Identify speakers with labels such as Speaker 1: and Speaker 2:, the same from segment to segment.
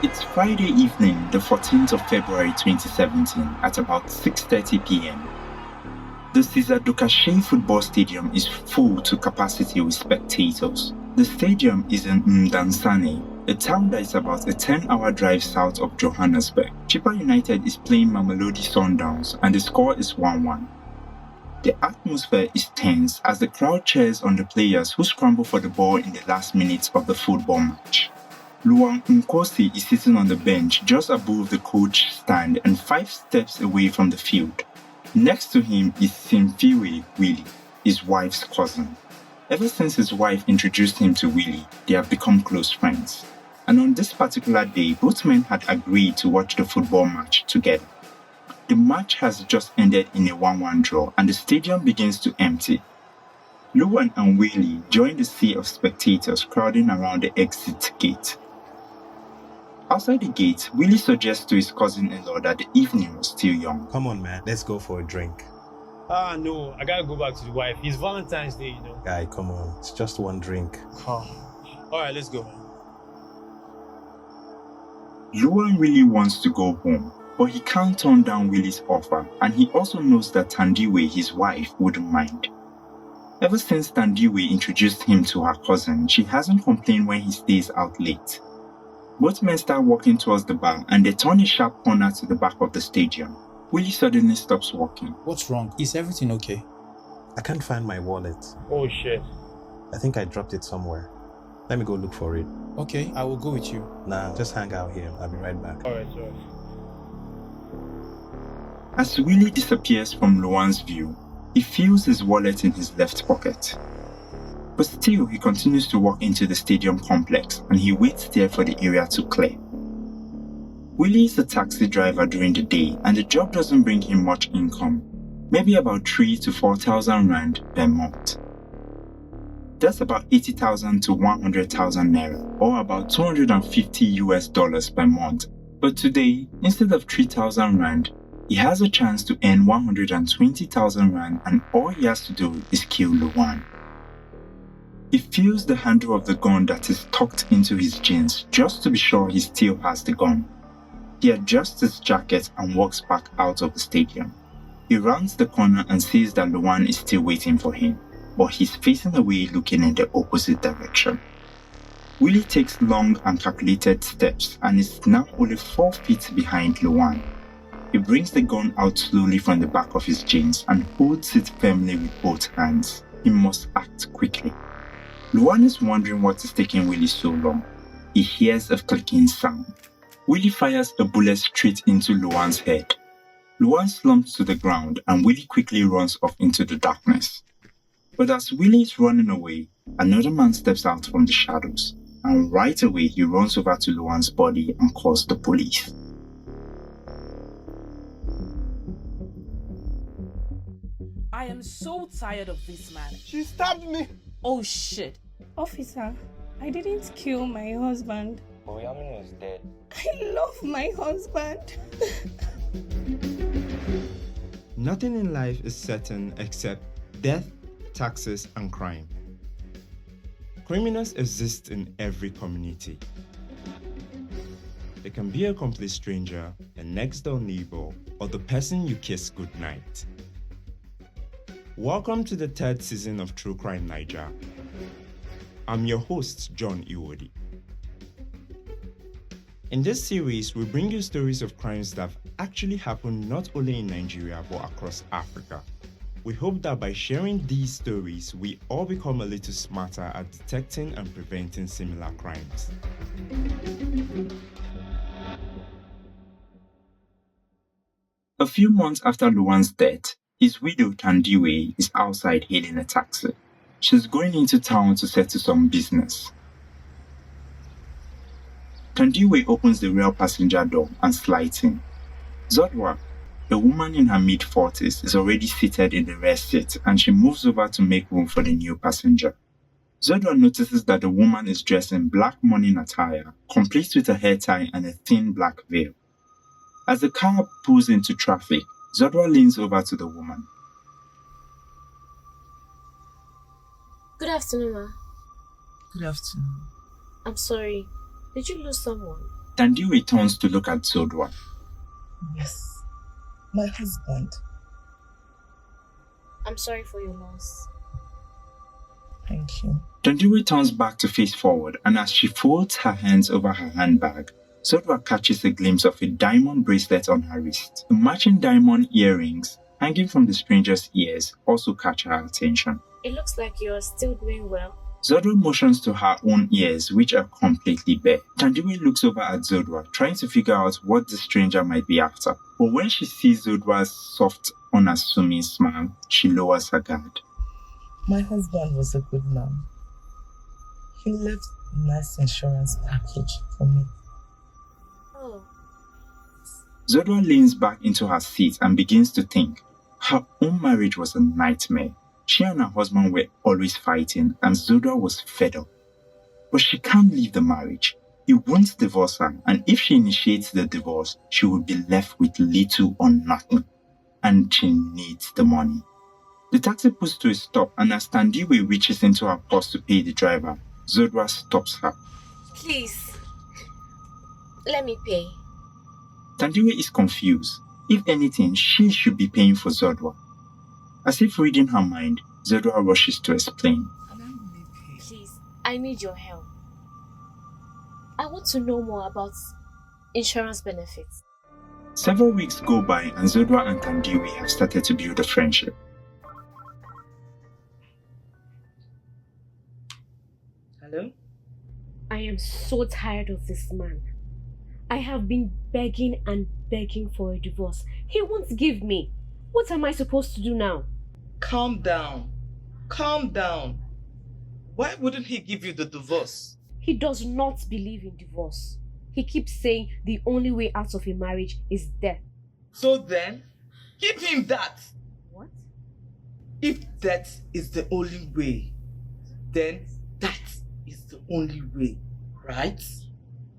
Speaker 1: It's Friday evening, the 14th of February 2017 at about 6:30 p.m. The Cesar Ducache football stadium is full to capacity with spectators. The stadium is in Mdansane, a town that is about a 10-hour drive south of Johannesburg. Chippa United is playing Mamelodi Sundowns and the score is 1-1. The atmosphere is tense as the crowd cheers on the players who scramble for the ball in the last minutes of the football match. Luan Nkosi is sitting on the bench just above the coach stand and 5 steps away from the field. Next to him is Simfiwe Willie, his wife's cousin. Ever since his wife introduced him to Willie, they have become close friends. And on this particular day, both men had agreed to watch the football match together. The match has just ended in a 1-1 draw and the stadium begins to empty. Luan and Willie join the sea of spectators crowding around the exit gate. Outside the gate, Willie suggests to his cousin-in-law that the evening was still young.
Speaker 2: Come on, man. Let's go for a drink.
Speaker 3: No. I gotta go back to the wife. It's Valentine's Day,
Speaker 2: Guy, come on. It's just one drink.
Speaker 3: Alright, let's go, man.
Speaker 1: Luan really wants to go home, but he can't turn down Willie's offer, and he also knows that Tandiwe, his wife, wouldn't mind. Ever since Tandiwe introduced him to her cousin, she hasn't complained when he stays out late. Both men start walking towards the bar and they turn a sharp corner to the back of the stadium. Willie suddenly stops walking.
Speaker 4: What's wrong? Is everything okay?
Speaker 2: I can't find my wallet.
Speaker 3: Oh shit.
Speaker 2: I think I dropped it somewhere. Let me go look for it.
Speaker 4: Okay, I will go with you.
Speaker 2: Nah, just hang out here. I'll be right back.
Speaker 3: Alright.
Speaker 1: As Willie disappears from Luan's view, he feels his wallet in his left pocket. But still, he continues to walk into the stadium complex and he waits there for the area to clear. Willie is a taxi driver during the day and the job doesn't bring him much income, maybe about 3 to 4,000 rand per month. That's about 80,000 to 100,000 naira, or about $250 per month. But today, instead of 3,000 rand, he has a chance to earn 120,000 rand and all he has to do is kill Luan. He feels the handle of the gun that is tucked into his jeans just to be sure he still has the gun. He adjusts his jacket and walks back out of the stadium. He rounds the corner and sees that Luan is still waiting for him, but he's facing away looking in the opposite direction. Willie takes long and calculated steps and is now only 4 feet behind Luan. He brings the gun out slowly from the back of his jeans and holds it firmly with both hands. He must act quickly. Luan is wondering what is taking Willie so long. He hears a clicking sound. Willie fires a bullet straight into Luan's head. Luan slumps to the ground and Willie quickly runs off into the darkness. But as Willie is running away, another man steps out from the shadows, and right away he runs over to Luan's body and calls the police.
Speaker 5: I am so tired of this man.
Speaker 3: She stabbed me.
Speaker 5: Oh shit.
Speaker 6: Officer, I didn't kill my husband.
Speaker 7: Oyamino is dead.
Speaker 6: I love my husband.
Speaker 8: Nothing in life is certain except death, taxes, and crime. Criminals exist in every community. They can be a complete stranger, a next-door neighbor, or the person you kiss goodnight. Welcome to the 3rd season of True Crime Naija. I'm your host, John Iwodi. In this series, we bring you stories of crimes that have actually happened not only in Nigeria but across Africa. We hope that by sharing these stories, we all become a little smarter at detecting and preventing similar crimes.
Speaker 1: A few months after Luan's death, his widow Tandiwe is outside hailing a taxi. She's going into town to settle some business. Tandiwe opens the rear passenger door and slides in. Zodwa, a woman in her mid-40s, is already seated in the rear seat and she moves over to make room for the new passenger. Zodwa notices that the woman is dressed in black morning attire, complete with a hair tie and a thin black veil. As the car pulls into traffic, Zodwa leans over to the woman.
Speaker 9: Good afternoon, ma.
Speaker 10: Good afternoon.
Speaker 9: I'm sorry. Did you lose someone?
Speaker 1: Tandiwe turns to look at Zodwa.
Speaker 7: Yes, my husband.
Speaker 9: I'm sorry for your loss.
Speaker 7: Thank you.
Speaker 1: Tandiwe turns back to face forward, and as she folds her hands over her handbag, Zodwa catches a glimpse of a diamond bracelet on her wrist. The matching diamond earrings hanging from the stranger's ears also catch her attention.
Speaker 9: It looks like you're still doing well.
Speaker 1: Zodwa motions to her own ears, which are completely bare. Tandiwe looks over at Zodwa, trying to figure out what the stranger might be after. But when she sees Zodwa's soft, unassuming smile, she lowers her guard.
Speaker 7: My husband was a good man. He left a nice insurance package for me.
Speaker 9: Oh.
Speaker 1: Zodwa leans back into her seat and begins to think. Her own marriage was a nightmare. She and her husband were always fighting, and Zodwa was fed up. But she can't leave the marriage. He won't divorce her, and if she initiates the divorce, she will be left with little or nothing. And she needs the money. The taxi pulls to a stop, and as Tandiwe reaches into her purse to pay the driver, Zodwa stops her.
Speaker 9: Please, let me pay.
Speaker 1: Tandiwe is confused. If anything, she should be paying for Zodwa. As if reading her mind, Zodwa rushes to explain.
Speaker 9: Please, I need your help. I want to know more about insurance benefits.
Speaker 1: Several weeks go by and Zodwa and Tandiwe have started to build a friendship.
Speaker 7: Hello?
Speaker 9: I am so tired of this man. I have been begging and begging for a divorce. He won't give me. What am I supposed to do now?
Speaker 7: Calm down. Calm down. Why wouldn't he give you the divorce?
Speaker 9: He does not believe in divorce. He keeps saying the only way out of a marriage is death.
Speaker 7: So then, give him that.
Speaker 9: What?
Speaker 7: If death is the only way, then that is the only way, right?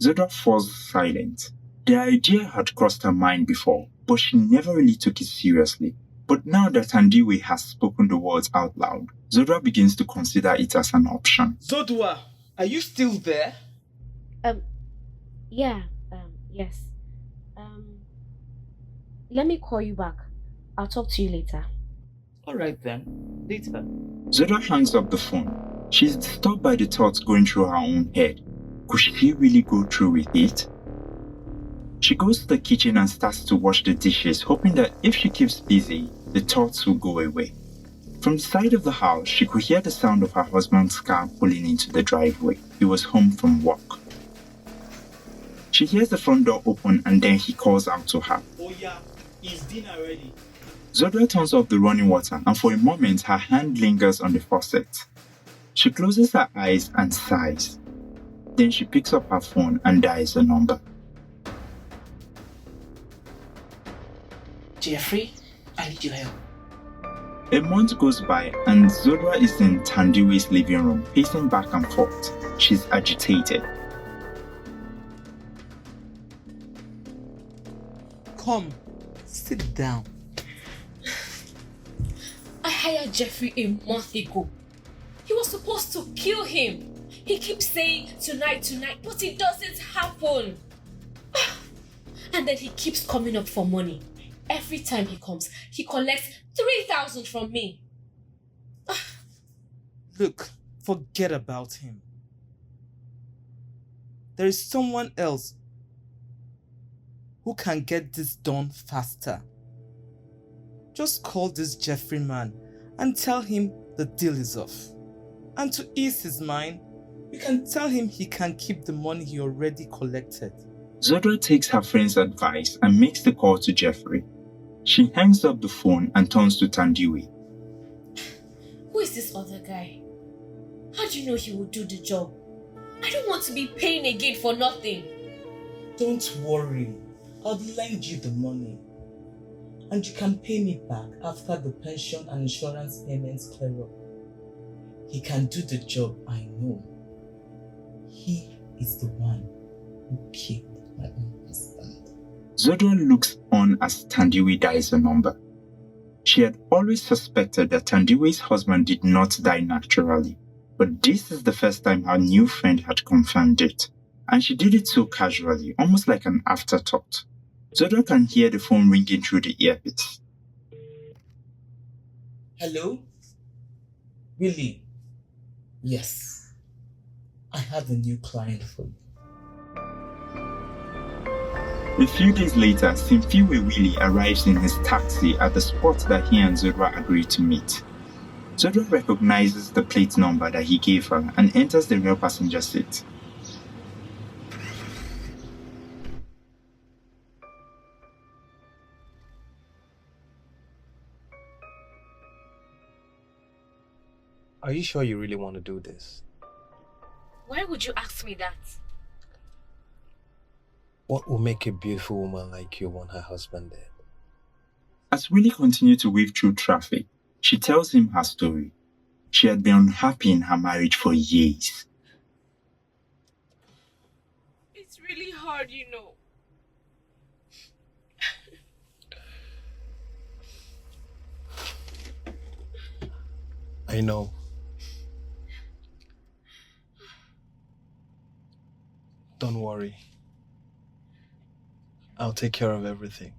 Speaker 1: Zodwa falls silent. The idea had crossed her mind before, but she never really took it seriously. But now that Tandiwe has spoken the words out loud, Zodwa begins to consider it as an option.
Speaker 7: Zodwa, are you still there?
Speaker 9: Yes. Let me call you back. I'll talk to you later.
Speaker 7: Alright then, later.
Speaker 1: Zodwa hangs up the phone. She's disturbed by the thoughts going through her own head. Could she really go through with it? She goes to the kitchen and starts to wash the dishes, hoping that if she keeps busy, the thoughts will go away. From the side of the house, she could hear the sound of her husband's car pulling into the driveway. He was home from work. She hears the front door open and then he calls out to her.
Speaker 3: Oh yeah, is dinner ready?
Speaker 1: Zodwa turns off the running water and for a moment her hand lingers on the faucet. She closes her eyes and sighs. Then she picks up her phone and dials the number.
Speaker 7: Jeffrey, I need your help.
Speaker 1: A month goes by and Zodwa is in Tandiwe's living room, pacing back and forth. She's agitated.
Speaker 7: Come, sit down.
Speaker 9: I hired Jeffrey a month ago. He was supposed to kill him. He keeps saying tonight, but it doesn't happen. And then he keeps coming up for money. Every time he comes, he collects 3,000 from me.
Speaker 10: Look, forget about him. There is someone else who can get this done faster. Just call this Jeffrey man and tell him the deal is off. And to ease his mind, you can tell him he can keep the money he already collected.
Speaker 1: Zodwa takes her friend's advice and makes the call to Jeffrey. She hangs up the phone and turns to Tandiwe.
Speaker 9: Who is this other guy? How do you know he will do the job? I don't want to be paying again for nothing.
Speaker 7: Don't worry. I'll lend you the money. And you can pay me back after the pension and insurance payments clear up. He can do the job, I know. He is the one who killed my own husband.
Speaker 1: Zodwa looks on as Tandiwe dials the number. She had always suspected that Tandiwe's husband did not die naturally, but this is the first time her new friend had confirmed it. And she did it so casually, almost like an afterthought. Zodwa can hear the phone ringing through the earpiece.
Speaker 7: Hello? Willie? Yes. I have a new client for you.
Speaker 1: A few days later, Simfiwe Willie arrives in his taxi at the spot that he and Zodwa agreed to meet. Zodwa recognizes the plate number that he gave her and enters the rear passenger seat.
Speaker 2: Are you sure you really want to do this?
Speaker 9: Why would you ask me that?
Speaker 2: What will make a beautiful woman like you want her husband dead?
Speaker 1: As Willie continued to weave through traffic, she tells him her story. She had been unhappy in her marriage for years.
Speaker 5: It's really hard, you know.
Speaker 2: I know. Don't worry. I'll take care of everything.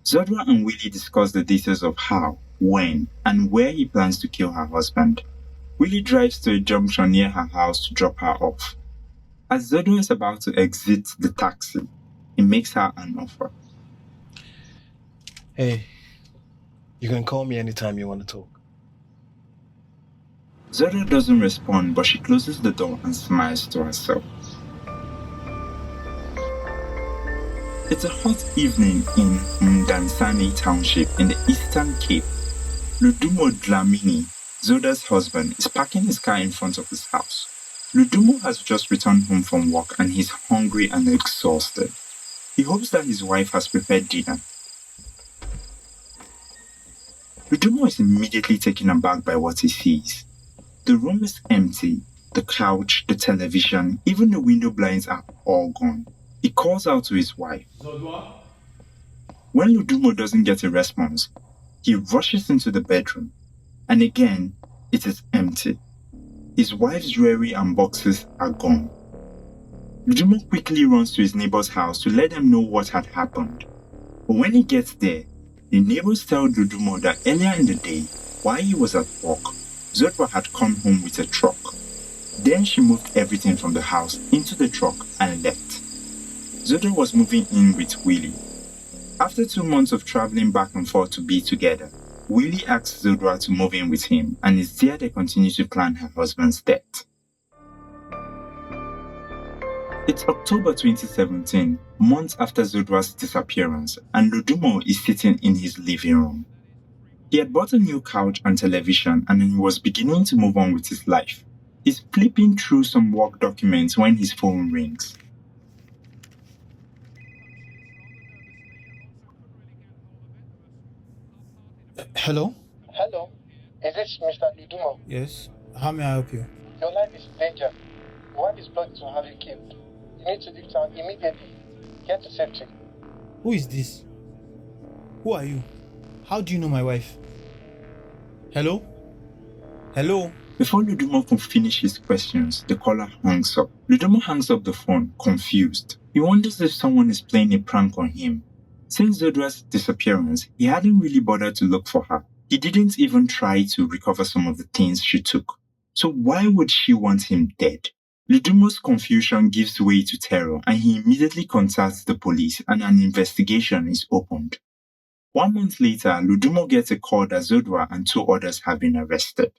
Speaker 1: Zodwa and Willie discuss the details of how, when, and where he plans to kill her husband. Willie drives to a junction near her house to drop her off. As Zodwa is about to exit the taxi, he makes her an offer.
Speaker 2: Hey, you can call me anytime you want to talk.
Speaker 1: Zodwa doesn't respond, but she closes the door and smiles to herself. It's a hot evening in Mdansane Township in the Eastern Cape. Ludumo Dlamini, Zodwa's husband, is parking his car in front of his house. Ludumo has just returned home from work and he's hungry and exhausted. He hopes that his wife has prepared dinner. Ludumo is immediately taken aback by what he sees. The room is empty. The couch, the television, even the window blinds are all gone. He calls out to his wife.
Speaker 3: Zodwa?
Speaker 1: When Ludumo doesn't get a response, he rushes into the bedroom. And again, it is empty. His wife's jewelry and boxes are gone. Ludumo quickly runs to his neighbor's house to let them know what had happened. But when he gets there, the neighbors tell Ludumo that earlier in the day, while he was at work, Zodwa had come home with a truck. Then she moved everything from the house into the truck and left. Zodwa was moving in with Willie. After 2 months of traveling back and forth to be together, Willie asks Zodwa to move in with him, and it's there they continue to plan her husband's death. It's October 2017, months after Zodwa's disappearance, and Ludumo is sitting in his living room. He had bought a new couch and television, and he was beginning to move on with his life. He's flipping through some work documents when his phone rings.
Speaker 4: Hello?
Speaker 11: Hello, is this Mr. Ludumo?
Speaker 4: Yes. How may I help you?
Speaker 11: Your life is in danger. Your wife is blocked to have you killed. You need to leave town immediately. Get to safety.
Speaker 4: Who is this? Who are you? How do you know my wife? Hello? Hello?
Speaker 1: Before Ludumo can finish his questions, the caller hangs up. Ludumo hangs up the phone, confused. He wonders if someone is playing a prank on him. Since Zodwa's disappearance, he hadn't really bothered to look for her. He didn't even try to recover some of the things she took. So why would she want him dead? Ludumo's confusion gives way to terror, and he immediately contacts the police and an investigation is opened. 1 month later, Ludumo gets a call that Zodwa and 2 others have been arrested.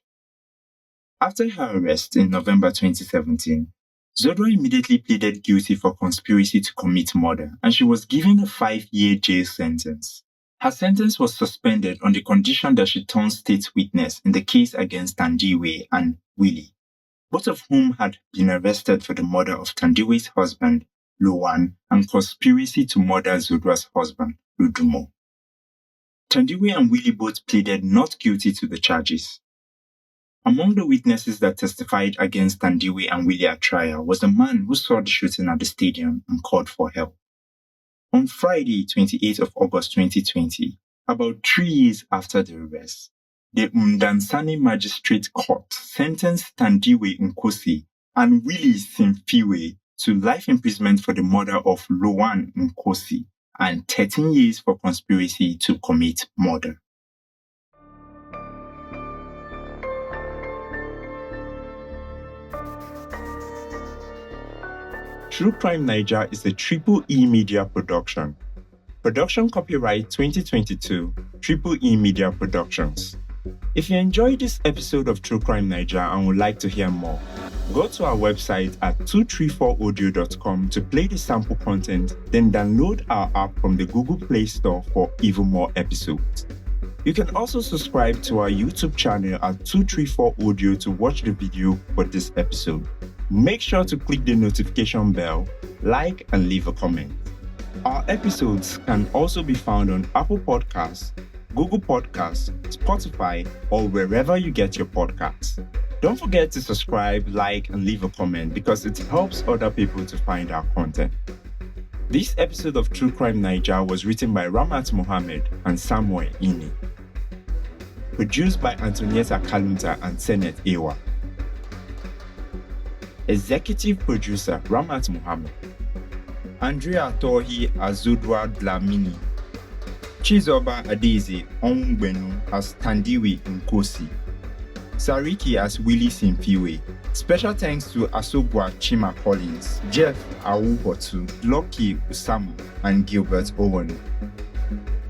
Speaker 1: After her arrest in November 2017, Zodwa immediately pleaded guilty for conspiracy to commit murder, and she was given a 5-year jail sentence. Her sentence was suspended on the condition that she turns state witness in the case against Tandiwe and Willie, both of whom had been arrested for the murder of Tandiwe's husband, Lowan, and conspiracy to murder Zodwa's husband, Ludumo. Tandiwe and Willie both pleaded not guilty to the charges. Among the witnesses that testified against Tandiwe and Willie at trial was the man who saw the shooting at the stadium and called for help. On Friday, 28th of August 2020, About 3 years after the arrest, the Mdansani Magistrate Court sentenced Thandiwe Nkosi and Willie Simfiwe to life imprisonment for the murder of Loan Nkosi and 13 years for conspiracy to commit murder.
Speaker 8: True Crime Naija is a Triple E Media production. Production copyright 2022, Triple E Media Productions. If you enjoyed this episode of True Crime Naija and would like to hear more, go to our website at 234audio.com to play the sample content, then download our app from the Google Play Store for even more episodes. You can also subscribe to our YouTube channel at 234audio to watch the video for this episode. Make sure to click the notification bell, like, and leave a comment. Our episodes can also be found on Apple Podcasts, Google Podcasts, Spotify, or wherever you get your podcasts. Don't forget to subscribe, like, and leave a comment because it helps other people to find our content. This episode of True Crime Naija was written by Ramat Mohammed and Samuel Ini. Produced by Antonietta Kalunta and Senet Ewa. Executive Producer Ramat Mohammed. Andrea Tohi Azudwa Dlamini. Chizoba Adeze Ongbenu as Thandiwe Nkosi. Sariki as Willie Simfiwe. Special thanks to Asobwa Chima Collins, Jeff Awubotu, Lucky Usamu, and Gilbert Owen.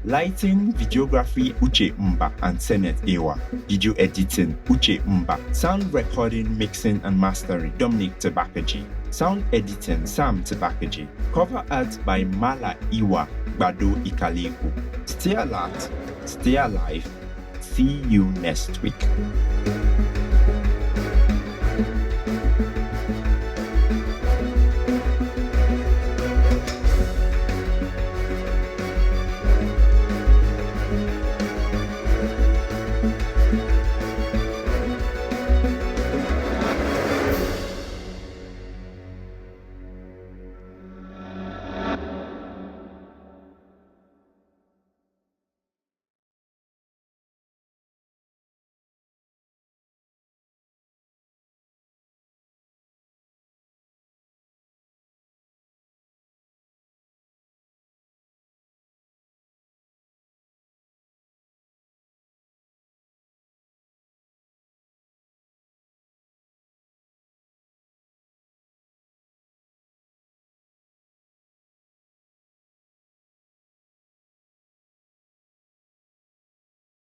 Speaker 8: Lighting, videography, Uche Mba and Senet Ewa. Video editing, Uche Mba. Sound recording, mixing, and mastering, Dominic Tebakaji. Sound editing, Sam Tebakaji. Cover art by Mala Iwa, Bado Ikaleku. Stay alert, stay alive. See you next week.